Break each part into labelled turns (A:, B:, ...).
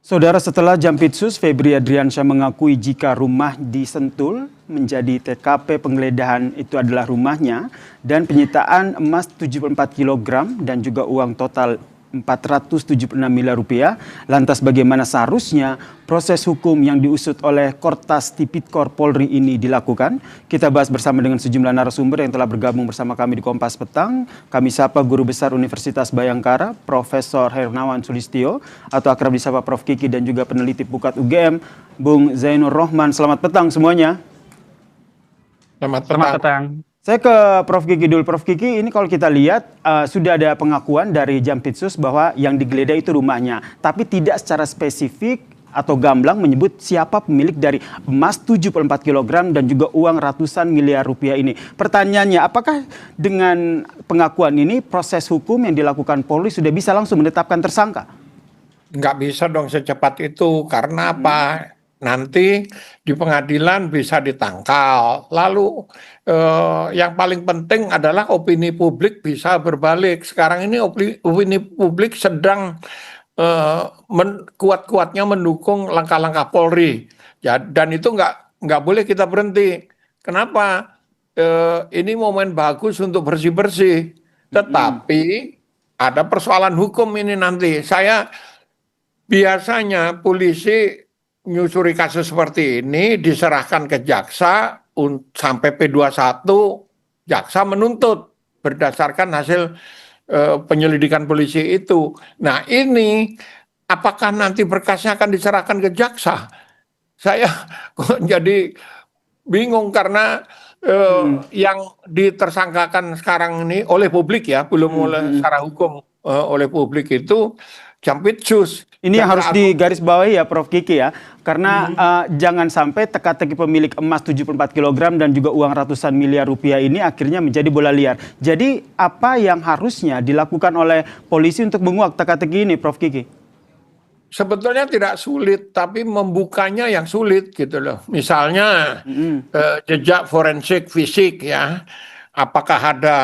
A: Saudara, setelah Jampitsus Febri Adriansyah mengakui jika rumah di Sentul menjadi TKP penggeledahan itu adalah rumahnya dan penyitaan emas 74 kg dan juga uang total 476 miliar rupiah. Lantas bagaimana seharusnya proses hukum yang diusut oleh Kortas Tipikor Polri ini dilakukan? Kita bahas bersama dengan sejumlah narasumber yang telah bergabung bersama kami di Kompas Petang. Kami sapa Guru Besar Universitas Bhayangkara, Profesor Hernawan Sulistyo, atau akrab disapa Prof Kiki, dan juga peneliti Pukat UGM, Bung Zainur Rohman. Selamat petang semuanya.
B: Selamat petang.
A: Saya ke Prof Kiki dulu. Prof Kiki, ini kalau kita lihat sudah ada pengakuan dari Jampitsus bahwa yang digeledah itu rumahnya, tapi tidak secara spesifik atau gamblang menyebut siapa pemilik dari emas 74 kg dan juga uang ratusan miliar rupiah ini. Pertanyaannya, apakah dengan pengakuan ini proses hukum yang dilakukan Polri sudah bisa langsung menetapkan tersangka?
B: Nggak bisa dong secepat itu, karena apa? Nanti di pengadilan bisa ditangkal. Lalu yang paling penting adalah opini publik bisa berbalik. Sekarang ini opini publik sedang kuat-kuatnya mendukung langkah-langkah Polri. Ya, dan itu nggak boleh kita berhenti. Kenapa? Ini momen bagus untuk bersih-bersih. Tetapi ada persoalan hukum ini nanti. Biasanya polisi menyusuri kasus seperti ini diserahkan ke jaksa sampai P21, jaksa menuntut berdasarkan hasil penyelidikan polisi itu. Nah, ini apakah nanti berkasnya akan diserahkan ke jaksa? Saya kok jadi bingung karena yang ditersangkakan sekarang ini oleh publik ya, belum oleh secara hukum, oleh publik itu Jampitsus.
A: Ini yang harus digarisbawahi ya Prof Kiki ya, karena jangan sampai teka-teki pemilik emas 74 kg dan juga uang ratusan miliar rupiah ini akhirnya menjadi bola liar. Jadi apa yang harusnya dilakukan oleh polisi untuk menguak teka-teki ini, Prof Kiki?
B: Sebetulnya tidak sulit, tapi membukanya yang sulit gitu loh. Misalnya jejak forensik fisik ya, apakah ada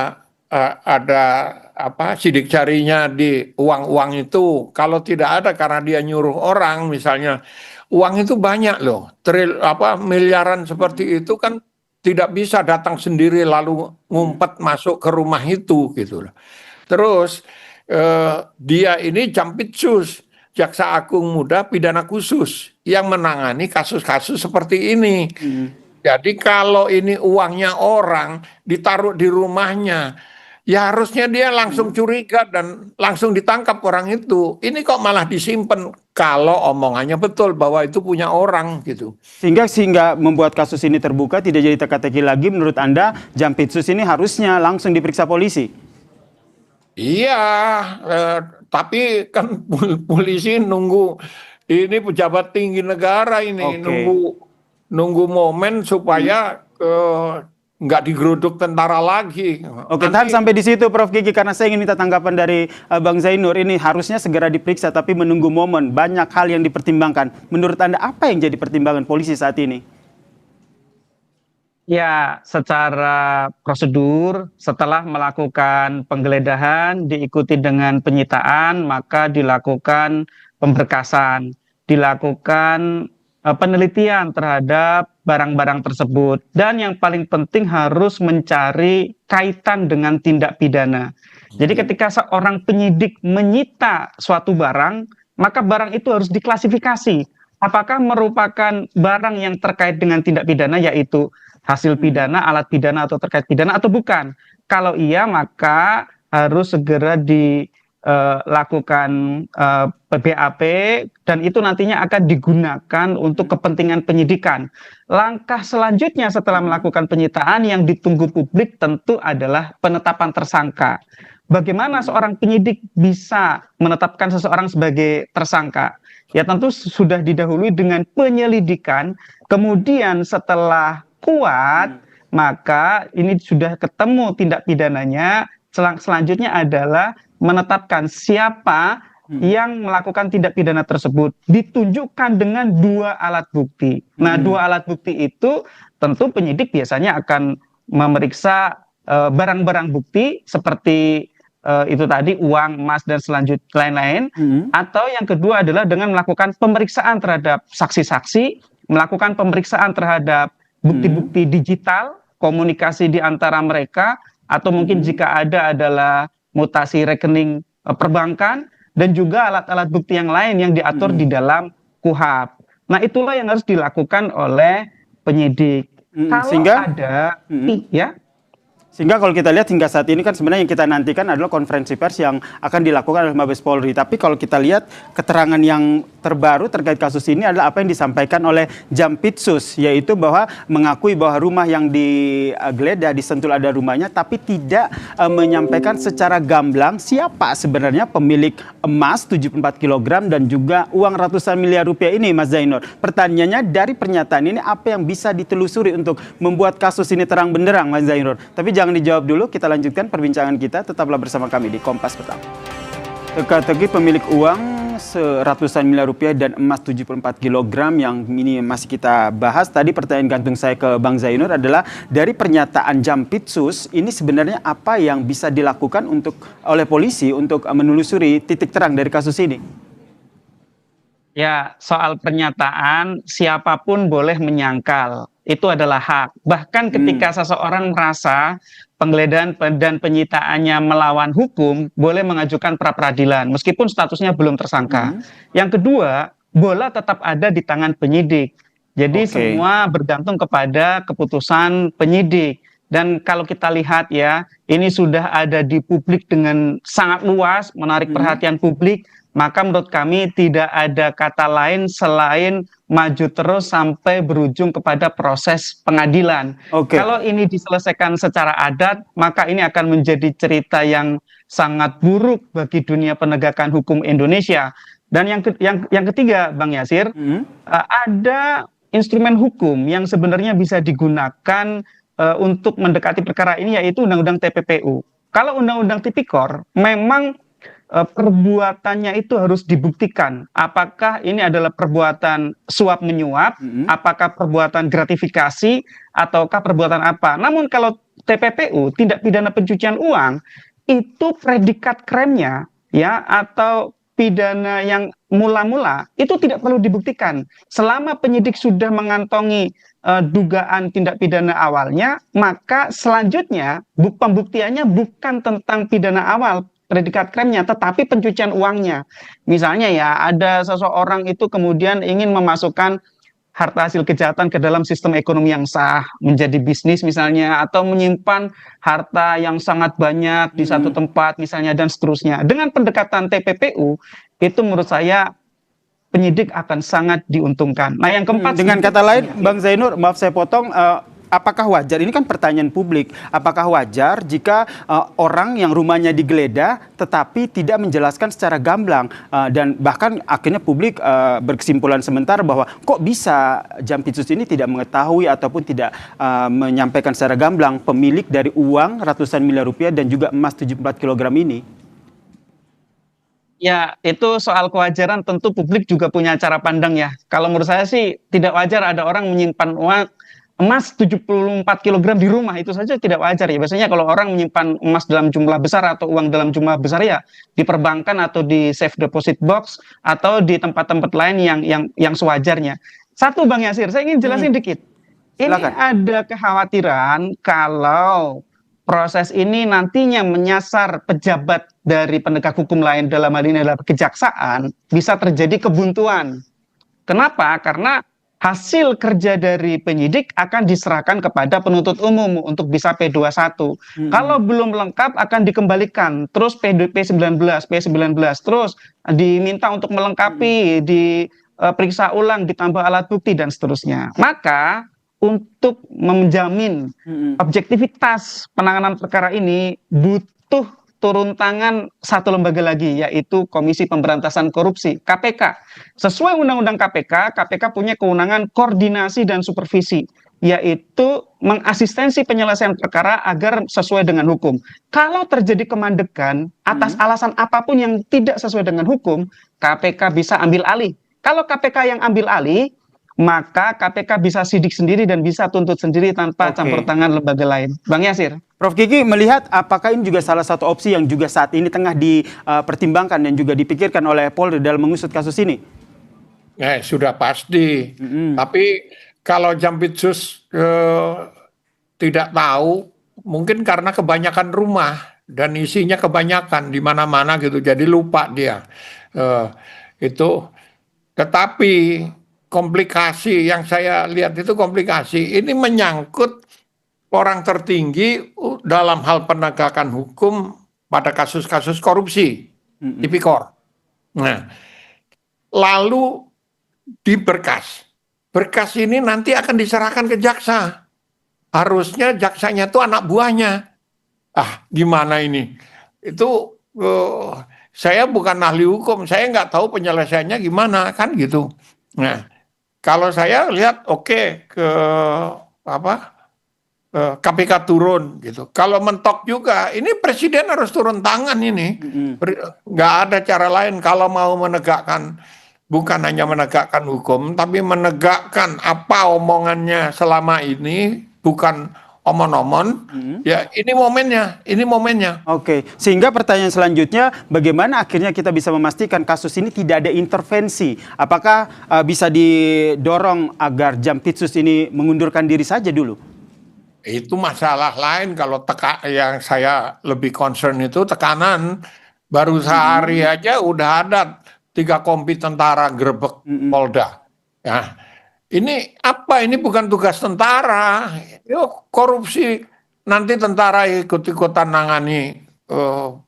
B: sidik jarinya di uang-uang itu. Kalau tidak ada karena dia nyuruh orang, misalnya uang itu banyak loh, miliaran seperti itu kan tidak bisa datang sendiri lalu ngumpet masuk ke rumah itu gitu loh. Terus dia ini Jampitsus, Jaksa Agung Muda Pidana Khusus yang menangani kasus-kasus seperti ini. Jadi kalau ini uangnya orang ditaruh di rumahnya, ya harusnya dia langsung curiga dan langsung ditangkap orang itu. Ini kok malah disimpan kalau omongannya betul bahwa itu punya orang gitu.
A: Sehingga membuat kasus ini terbuka, tidak jadi teka-teki lagi. Menurut Anda, Jampitsus ini harusnya langsung diperiksa polisi?
B: Iya, tapi kan polisi nunggu, ini pejabat tinggi negara ini nunggu momen supaya nggak digeruduk tentara lagi.
A: Oke, tahan sampai di situ Prof Kiki, karena saya ingin minta tanggapan dari Bang Zainur. Ini harusnya segera diperiksa tapi menunggu momen, banyak hal yang dipertimbangkan. Menurut Anda apa yang jadi pertimbangan polisi saat ini?
C: Ya, secara prosedur setelah melakukan penggeledahan diikuti dengan penyitaan, maka dilakukan pemberkasan, dilakukan penelitian terhadap barang-barang tersebut, dan yang paling penting harus mencari kaitan dengan tindak pidana. Jadi ketika seorang penyidik menyita suatu barang, maka barang itu harus diklasifikasi apakah merupakan barang yang terkait dengan tindak pidana, yaitu hasil pidana, alat pidana atau terkait pidana, atau bukan. Kalau iya, maka harus segera dilakukan PBAP, dan itu nantinya akan digunakan untuk kepentingan penyidikan. Langkah selanjutnya setelah melakukan penyitaan yang ditunggu publik tentu adalah penetapan tersangka. Bagaimana seorang penyidik bisa menetapkan seseorang sebagai tersangka? Ya tentu sudah didahului dengan penyelidikan, kemudian setelah kuat, maka ini sudah ketemu tindak pidananya. Selanjutnya adalah menetapkan siapa yang melakukan tindak pidana tersebut, ditunjukkan dengan 2 alat bukti. Nah, 2 alat bukti itu tentu penyidik biasanya akan memeriksa barang-barang bukti seperti itu tadi uang, emas dan selanjutnya lain-lain. Atau yang kedua adalah dengan melakukan pemeriksaan terhadap saksi-saksi, melakukan pemeriksaan terhadap bukti-bukti digital, komunikasi di antara mereka, atau mungkin jika ada adalah mutasi rekening perbankan, dan juga alat-alat bukti yang lain yang diatur di dalam KUHP. Nah, itulah yang harus dilakukan oleh penyidik. Kalau
A: Sehingga
C: ada, ya.
A: Sehingga kalau kita lihat hingga saat ini kan sebenarnya yang kita nantikan adalah konferensi pers yang akan dilakukan oleh Mabes Polri. Tapi kalau kita lihat keterangan yang terbaru terkait kasus ini adalah apa yang disampaikan oleh Jampitsus, yaitu bahwa mengakui bahwa rumah yang digeledah di Sentul ada rumahnya, tapi tidak menyampaikan secara gamblang siapa sebenarnya pemilik emas 74 kg dan juga uang ratusan miliar rupiah ini, Mas Zainur. Pertanyaannya, dari pernyataan ini apa yang bisa ditelusuri untuk membuat kasus ini terang benderang, Mas Zainur? Tapi jangan dijawab dulu, kita lanjutkan perbincangan kita. Tetaplah bersama kami di Kompas Petang. Teka-teki pemilik uang ratusan miliar rupiah dan emas 74 kg yang ini masih kita bahas. Tadi pertanyaan gantung saya ke Bang Zainur adalah dari pernyataan Jampitsus, ini sebenarnya apa yang bisa dilakukan oleh polisi untuk menelusuri titik terang dari kasus ini?
C: Ya, soal pernyataan siapapun boleh menyangkal. Itu adalah hak. Bahkan ketika seseorang merasa penggeledahan dan penyitaannya melawan hukum, boleh mengajukan pra-peradilan meskipun statusnya belum tersangka. Yang kedua, bola tetap ada di tangan penyidik. Jadi semua bergantung kepada keputusan penyidik. Dan kalau kita lihat ya, ini sudah ada di publik dengan sangat luas, menarik perhatian publik. Maka menurut kami tidak ada kata lain selain maju terus sampai berujung kepada proses pengadilan. Kalau ini diselesaikan secara adat, maka ini akan menjadi cerita yang sangat buruk bagi dunia penegakan hukum Indonesia. Dan yang ketiga, Bang Yasir, ada instrumen hukum yang sebenarnya bisa digunakan untuk mendekati perkara ini, yaitu Undang-Undang TPPU. Kalau Undang-Undang Tipikor memang perbuatannya itu harus dibuktikan. Apakah ini adalah perbuatan suap menyuap, apakah perbuatan gratifikasi, ataukah perbuatan apa. Namun kalau TPPU, tindak pidana pencucian uang, itu predikat kremnya ya atau pidana yang mula-mula itu tidak perlu dibuktikan. Selama penyidik sudah mengantongi dugaan tindak pidana awalnya, maka selanjutnya pembuktiannya bukan tentang pidana awal, predikat kremnya, tetapi pencucian uangnya. Misalnya ya, ada seseorang itu kemudian ingin memasukkan harta hasil kejahatan ke dalam sistem ekonomi yang sah, menjadi bisnis misalnya, atau menyimpan harta yang sangat banyak di satu tempat misalnya, dan seterusnya. Dengan pendekatan TPPU, itu menurut saya penyidik akan sangat diuntungkan. Nah, yang keempat,
A: dengan kata lain, Bang Zainur, maaf saya potong, apakah wajar, ini kan pertanyaan publik, apakah wajar jika orang yang rumahnya digeledah tetapi tidak menjelaskan secara gamblang, dan bahkan akhirnya publik berkesimpulan sementara bahwa kok bisa Jampitsus ini tidak mengetahui ataupun tidak menyampaikan secara gamblang pemilik dari uang ratusan miliar rupiah dan juga emas 74 kg ini?
C: Ya, itu soal kewajaran tentu publik juga punya cara pandang ya. Kalau menurut saya sih tidak wajar ada orang menyimpan uang emas 74 kg di rumah, itu saja tidak wajar ya. Biasanya kalau orang menyimpan emas dalam jumlah besar atau uang dalam jumlah besar ya di perbankan atau di safe deposit box atau di tempat-tempat lain yang sewajarnya. Satu, Bang Yasir, saya ingin jelasin dikit. Ini ada kekhawatiran kalau proses ini nantinya menyasar pejabat dari penegak hukum lain, dalam hal ini adalah kejaksaan, bisa terjadi kebuntuan. Kenapa? Karena hasil kerja dari penyidik akan diserahkan kepada penuntut umum untuk bisa P21. Kalau belum lengkap akan dikembalikan, terus P19, P19, terus diminta untuk melengkapi, diperiksa ulang, ditambah alat bukti, dan seterusnya. Maka untuk menjamin objektivitas penanganan perkara ini butuh turun tangan satu lembaga lagi, yaitu Komisi Pemberantasan Korupsi, KPK. Sesuai Undang-Undang KPK, KPK punya kewenangan koordinasi dan supervisi, yaitu mengasistensi penyelesaian perkara agar sesuai dengan hukum. Kalau terjadi kemandekan atas alasan apapun yang tidak sesuai dengan hukum, KPK bisa ambil alih. Kalau KPK yang ambil alih, maka KPK bisa sidik sendiri dan bisa tuntut sendiri tanpa campur tangan lembaga lain. Bang Yasir.
A: Prof Kiki melihat apakah ini juga salah satu opsi yang juga saat ini tengah dipertimbangkan dan juga dipikirkan oleh Polri dalam mengusut kasus ini?
B: Sudah pasti. Tapi kalau Jampitsus tidak tahu, mungkin karena kebanyakan rumah dan isinya kebanyakan di mana-mana gitu, jadi lupa dia. Itu. Tetapi komplikasi yang saya lihat itu komplikasi. Ini menyangkut orang tertinggi dalam hal penegakan hukum pada kasus-kasus korupsi, tipikor. Nah, lalu di berkas. Berkas ini nanti akan diserahkan ke jaksa. Harusnya jaksanya itu anak buahnya. Gimana ini? Itu saya bukan ahli hukum, saya nggak tahu penyelesaiannya gimana, kan gitu. Nah, kalau saya lihat KPK turun gitu. Kalau mentok juga, ini presiden harus turun tangan ini. Nggak ada cara lain kalau mau menegakkan, bukan hanya menegakkan hukum, tapi menegakkan apa omongannya selama ini, bukan omon-omon. Ya, ini momennya.
A: Oke, sehingga pertanyaan selanjutnya, bagaimana akhirnya kita bisa memastikan kasus ini tidak ada intervensi? Apakah bisa didorong agar Jampitsus ini mengundurkan diri saja dulu?
B: Itu masalah lain. Kalau yang saya lebih concern itu tekanan. Baru sehari aja udah ada 3 kompi tentara gerebek Polda. Ya, ini apa? Ini bukan tugas tentara. Korupsi nanti tentara ikut-ikutan nangani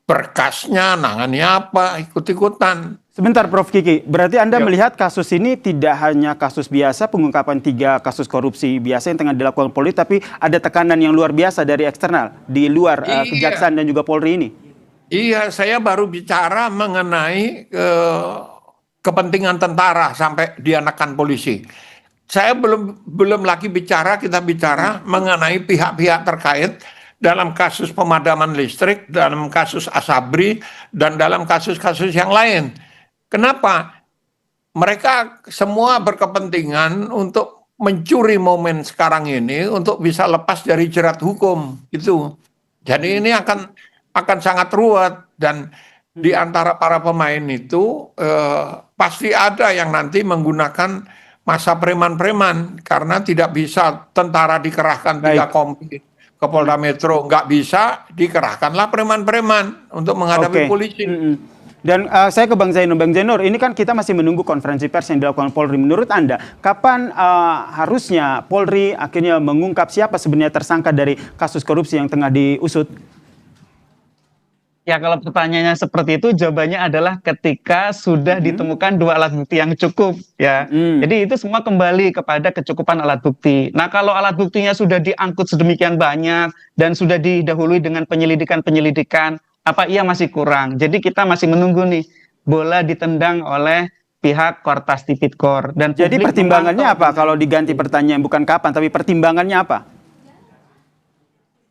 B: berkasnya, nangani apa, ikut-ikutan.
A: Sebentar Prof Kiki, berarti Anda melihat kasus ini tidak hanya kasus biasa, pengungkapan 3 kasus korupsi biasa yang tengah dilakukan Polri, tapi ada tekanan yang luar biasa dari eksternal, di luar Kejaksaan dan juga Polri ini.
B: Iya, saya baru bicara mengenai kepentingan tentara sampai dianakan polisi. Saya belum lagi kita bicara mengenai pihak-pihak terkait dalam kasus pemadaman listrik, dalam kasus Asabri, dan dalam kasus-kasus yang lain. Kenapa? Mereka semua berkepentingan untuk mencuri momen sekarang ini untuk bisa lepas dari jerat hukum itu. Jadi ini akan sangat ruwet, dan di antara para pemain itu pasti ada yang nanti menggunakan masa preman-preman, karena tidak bisa tentara dikerahkan 3 kompi ke Polda Metro, nggak bisa, dikerahkanlah preman-preman untuk menghadapi polisi.
A: Dan saya ke Bang Zainur. Bang Zainur, ini kan kita masih menunggu konferensi pers yang dilakukan Polri. Menurut Anda, kapan harusnya Polri akhirnya mengungkap siapa sebenarnya tersangka dari kasus korupsi yang tengah diusut?
C: Ya, kalau pertanyaannya seperti itu, jawabannya adalah ketika sudah ditemukan 2 alat bukti yang cukup, ya. Jadi itu semua kembali kepada kecukupan alat bukti. Nah, kalau alat buktinya sudah diangkut sedemikian banyak dan sudah didahului dengan penyelidikan, apa iya masih kurang? Jadi kita masih menunggu nih, bola ditendang oleh pihak Kortas Tipikor. Dan
A: jadi pertimbangannya apa? Kalau diganti pertanyaan bukan kapan, tapi pertimbangannya apa?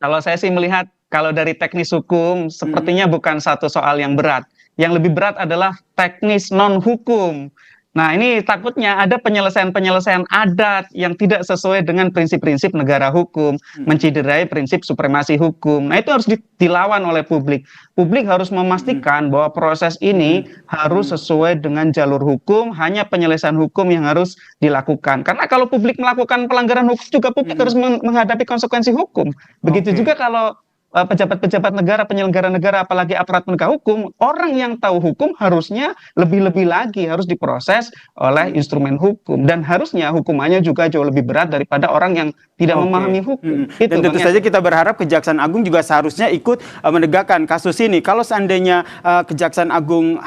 C: Kalau saya sih melihat, kalau dari teknis hukum, sepertinya bukan satu soal yang berat. Yang lebih berat adalah teknis non-hukum. Nah, ini takutnya ada penyelesaian-penyelesaian adat yang tidak sesuai dengan prinsip-prinsip negara hukum, menciderai prinsip supremasi hukum. Nah, itu harus dilawan oleh publik. Publik harus memastikan bahwa proses ini harus sesuai dengan jalur hukum, hanya penyelesaian hukum yang harus dilakukan. Karena kalau publik melakukan pelanggaran hukum juga publik harus menghadapi konsekuensi hukum. Begitu juga kalau pejabat-pejabat negara, penyelenggara negara, apalagi aparat penegak hukum, orang yang tahu hukum harusnya lebih-lebih lagi harus diproses oleh instrumen hukum, dan harusnya hukumannya juga jauh lebih berat daripada orang yang tidak memahami hukum.
A: Dan tentu saja kita berharap Kejaksaan Agung juga seharusnya ikut menegakkan kasus ini. Kalau seandainya Kejaksaan Agung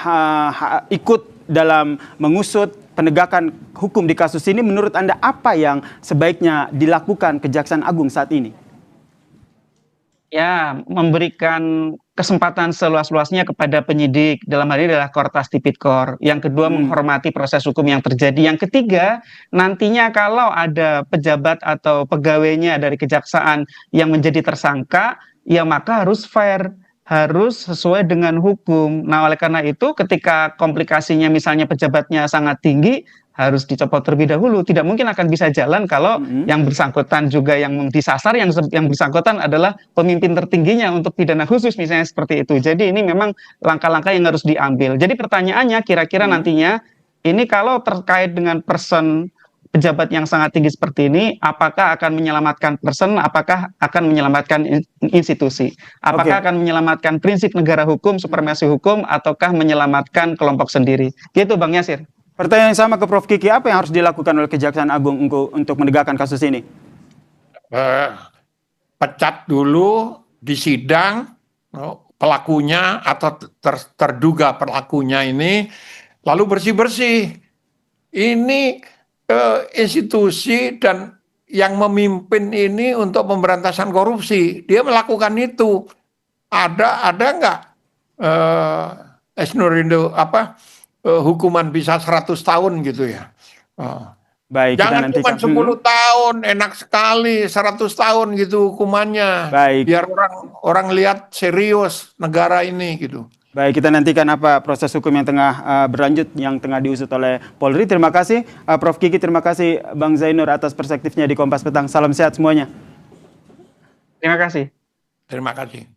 A: ikut dalam mengusut penegakan hukum di kasus ini, menurut Anda apa yang sebaiknya dilakukan Kejaksaan Agung saat ini?
C: Ya, memberikan kesempatan seluas-luasnya kepada penyidik, dalam hal ini adalah Kortas Tipikor. Yang kedua, menghormati proses hukum yang terjadi. Yang ketiga, nantinya kalau ada pejabat atau pegawainya dari kejaksaan yang menjadi tersangka, ya maka harus fair. harus sesuai dengan hukum. Nah, oleh karena itu ketika komplikasinya misalnya pejabatnya sangat tinggi, harus dicopot terlebih dahulu. Tidak mungkin akan bisa jalan kalau yang bersangkutan juga yang disasar, yang bersangkutan adalah pemimpin tertingginya untuk pidana khusus misalnya seperti itu. Jadi ini memang langkah-langkah yang harus diambil. Jadi pertanyaannya kira-kira nantinya ini kalau terkait dengan pejabat yang sangat tinggi seperti ini, apakah akan menyelamatkan person, apakah akan menyelamatkan institusi, apakah akan menyelamatkan prinsip negara hukum, supremasi hukum, ataukah menyelamatkan kelompok sendiri. Gitu Bang Yasir.
A: Pertanyaan yang sama ke Prof. Kiki, apa yang harus dilakukan oleh Kejaksaan Agung untuk menegakkan kasus ini?
B: Pecat dulu, disidang pelakunya atau terduga pelakunya ini, lalu bersih-bersih. Ini institusi dan yang memimpin ini untuk pemberantasan korupsi, dia melakukan itu. Ada nggak Esnurindo hukuman bisa 100 tahun gitu ya?
A: Baik,
B: Jangan cuma 10 tahun, enak sekali 100 tahun gitu hukumannya.
A: Baik.
B: Biar orang lihat serius negara ini gitu.
A: Baik, kita nantikan apa proses hukum yang tengah berlanjut, yang tengah diusut oleh Polri. Terima kasih Prof. Kiki, terima kasih Bang Zainur atas perspektifnya di Kompas Petang. Salam sehat semuanya.
C: Terima kasih.
B: Terima kasih.